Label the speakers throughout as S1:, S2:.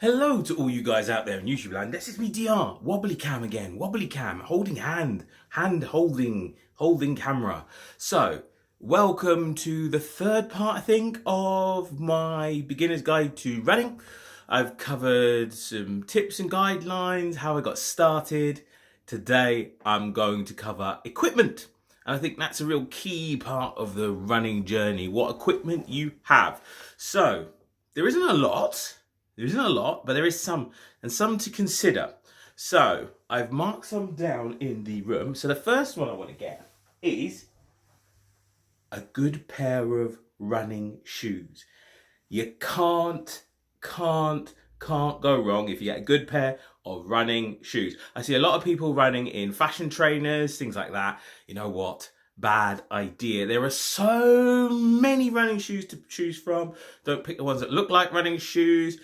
S1: Hello to all you guys out there in YouTube land. This is me, DR. Wobbly cam again. Wobbly cam. Holding hand. Hand holding. Holding camera. So, welcome to the third part, I think, of my beginner's guide to running. I've covered some tips and guidelines, how I got started. Today, I'm going to cover equipment. And I think that's a real key part of the running journey. What equipment you have. So, there isn't a lot. There isn't a lot, but there is some, and some to consider. So I've marked some down in the room. So the first one I want to get is a good pair of running shoes. You can't go wrong if you get a good pair of running shoes. I see a lot of people running in fashion trainers, things like that. You know what? Bad idea. There are so many running shoes to choose from. Don't pick the ones that look like running shoes.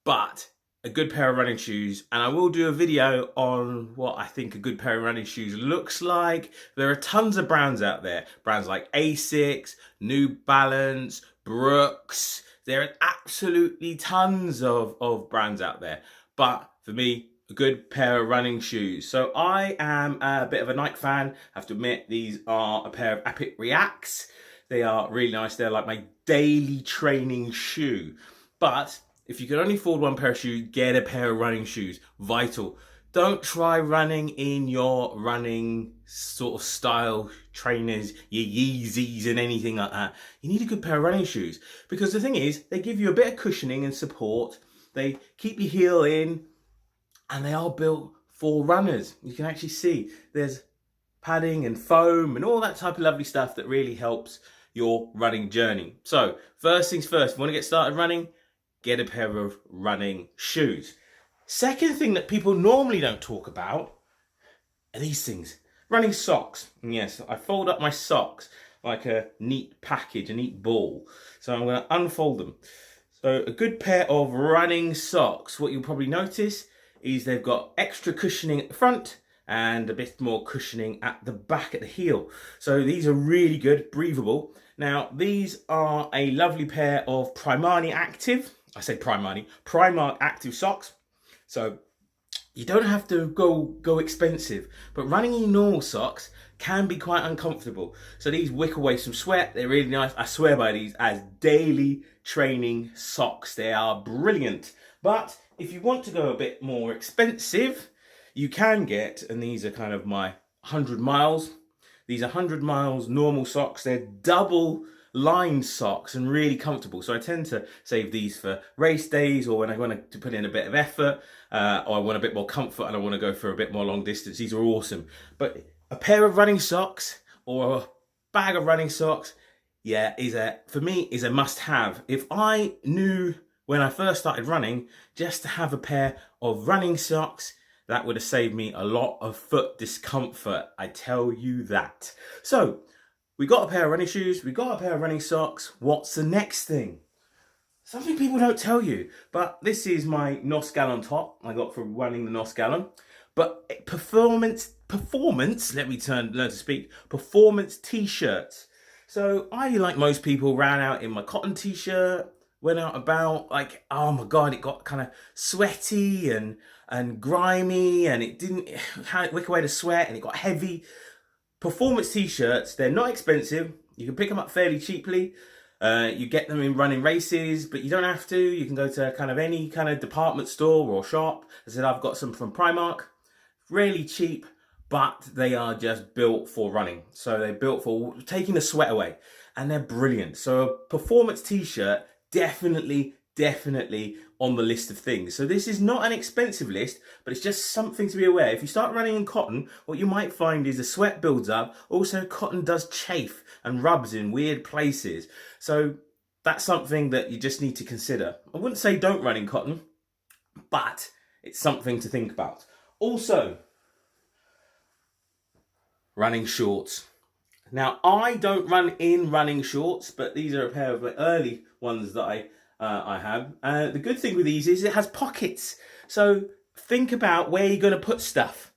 S1: But a good pair of running shoes, and I will do a video on what I think a good pair of running shoes looks like. There are tons of brands out there. Brands like Asics, New Balance, Brooks. There are absolutely tons of brands out there. But for me, a good pair of running shoes. So I am a bit of a Nike fan. I have to admit, these are a pair of Epic Reacts. They are really nice. They're like my daily training shoe. But if you can only afford one pair of shoes, get a pair of running shoes. Vital. Don't try running in your running sort of style trainers, your Yeezys and anything like that. You need a good pair of running shoes. Because the thing is, they give you a bit of cushioning and support. They keep your heel in. And they are built for runners. You can actually see there's padding and foam and all that type of lovely stuff that really helps your running journey. So first things first, if you want to get started running, get a pair of running shoes. Second thing that people normally don't talk about are these things. Running socks. And yes, I fold up my socks like a neat package, a neat ball. So I'm going to unfold them. So a good pair of running socks. What you'll probably notice is they've got extra cushioning at the front and a bit more cushioning at the back at the heel. So these are really good, breathable. Now, these are a lovely pair of Primark Active socks. So you don't have to go expensive, but running in normal socks can be quite uncomfortable. So these wick away some sweat. They're really nice. I swear by these as daily training socks. They are brilliant. But if you want to go a bit more expensive, you can get, and these are kind of my 100 miles. These are 100 miles normal socks. They're double lined socks and really comfortable. So I tend to save these for race days or when I want to put in a bit of effort or I want a bit more comfort and I want to go for a bit more long distance. These are awesome. But a pair of running socks or a bag of running socks, yeah, for me is a must have. If I knew when I first started running, just to have a pair of running socks, that would have saved me a lot of foot discomfort, I tell you that. So, we got a pair of running shoes, we got a pair of running socks. What's the next thing? Something people don't tell you, but this is my NOS Gallon top I got from running the NOS Gallon. But performance, let me learn to speak, performance t-shirts. So I, like most people, ran out in my cotton t-shirt, went out about, like, oh my God, it got kind of sweaty and grimy and it didn't wick away the sweat and it got heavy. Performance t-shirts, they're not expensive. You can pick them up fairly cheaply. You get them in running races, but you don't have to. You can go to kind of any kind of department store or shop. As I said, I've got some from Primark. Really cheap, but they are just built for running. So they're built for taking the sweat away and they're brilliant. So a performance t-shirt, definitely on the list of things. So this is not an expensive list, but it's just something to be aware. If you start running in cotton, what you might find is the sweat builds up. Also, cotton does chafe and rubs in weird places. So that's something that you just need to consider. I wouldn't say don't run in cotton, but it's something to think about. Also, running shorts. Now, I don't run in running shorts, but these are a pair of the early ones that I have. The good thing with these is it has pockets. So think about where you're going to put stuff.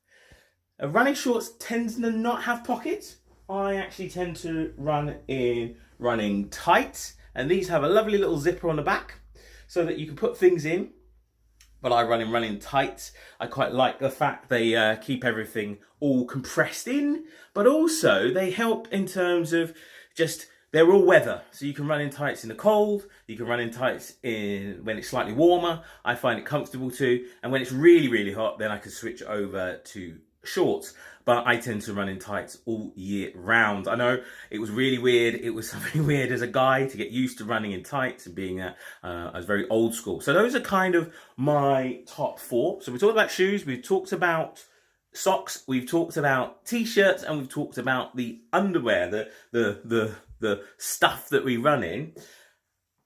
S1: Running shorts tends to not have pockets. I actually tend to run in running tights. And these have a lovely little zipper on the back so that you can put things in. but I run in running tights. I quite like the fact they keep everything all compressed in, but also they help in terms of just, they're all weather. So you can run in tights in the cold, you can run in tights in when it's slightly warmer. I find it comfortable too. And when it's really, really hot, then I can switch over to shorts. But I tend to run in tights all year round. I know it was really weird. It was something weird as a guy to get used to running in tights and being I was very old school. So those are kind of my top 4. So we talked about shoes, we've talked about socks, we've talked about t-shirts, and we've talked about the underwear, the stuff that we run in.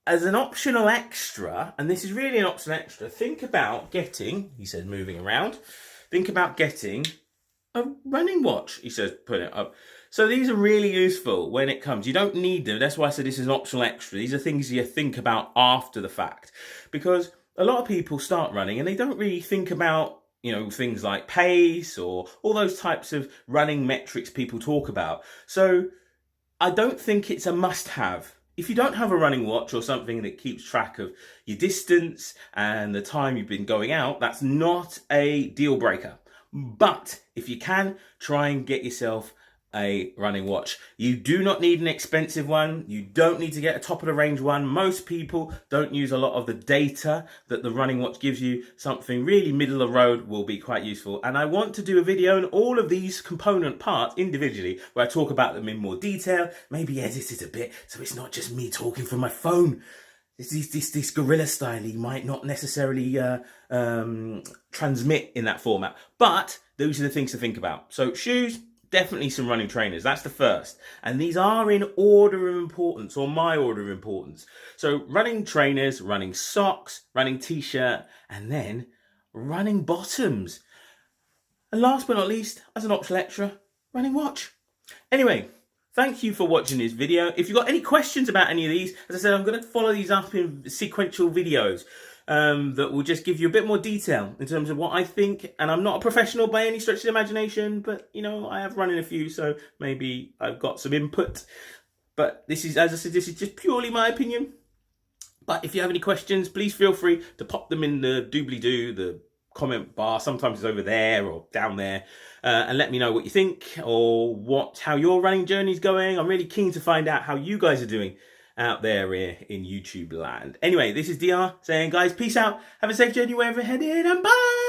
S1: As an optional extra, and this is really an optional extra, think about getting, he says moving around, think about getting a running watch, he says, put it up. So these are really useful when it comes. You don't need them. That's why I said this is an optional extra. These are things you think about after the fact. Because a lot of people start running and they don't really think about, things like pace or all those types of running metrics people talk about. So I don't think it's a must-have. If you don't have a running watch or something that keeps track of your distance and the time you've been going out, that's not a deal breaker. But if you can, try and get yourself a running watch. You do not need an expensive one. You don't need to get a top of the range one. Most people don't use a lot of the data that the running watch gives you. Something really middle of the road will be quite useful. And I want to do a video on all of these component parts individually, where I talk about them in more detail, maybe edit it a bit so it's not just me talking from my phone. This guerrilla style he might not necessarily transmit in that format. But those are the things to think about. So shoes, definitely some running trainers. That's the first. And these are in order of importance, or my order of importance. So running trainers, running socks, running t-shirt, and then running bottoms. And last but not least, as an optional extra, running watch. Anyway, thank you for watching this video. If you've got any questions about any of these, as I said, I'm going to follow these up in sequential videos that will just give you a bit more detail in terms of what I think. And I'm not a professional by any stretch of the imagination, but, I have run in a few, so maybe I've got some input. But this is, as I said, this is just purely my opinion. But if you have any questions, please feel free to pop them in the doobly-doo, the comment bar. Sometimes it's over there or down there, and let me know what you think or how your running journey is going. I'm really keen to find out how you guys are doing out there in YouTube land. Anyway, this is DR saying, guys, peace out, have a safe journey wherever you're headed, and bye.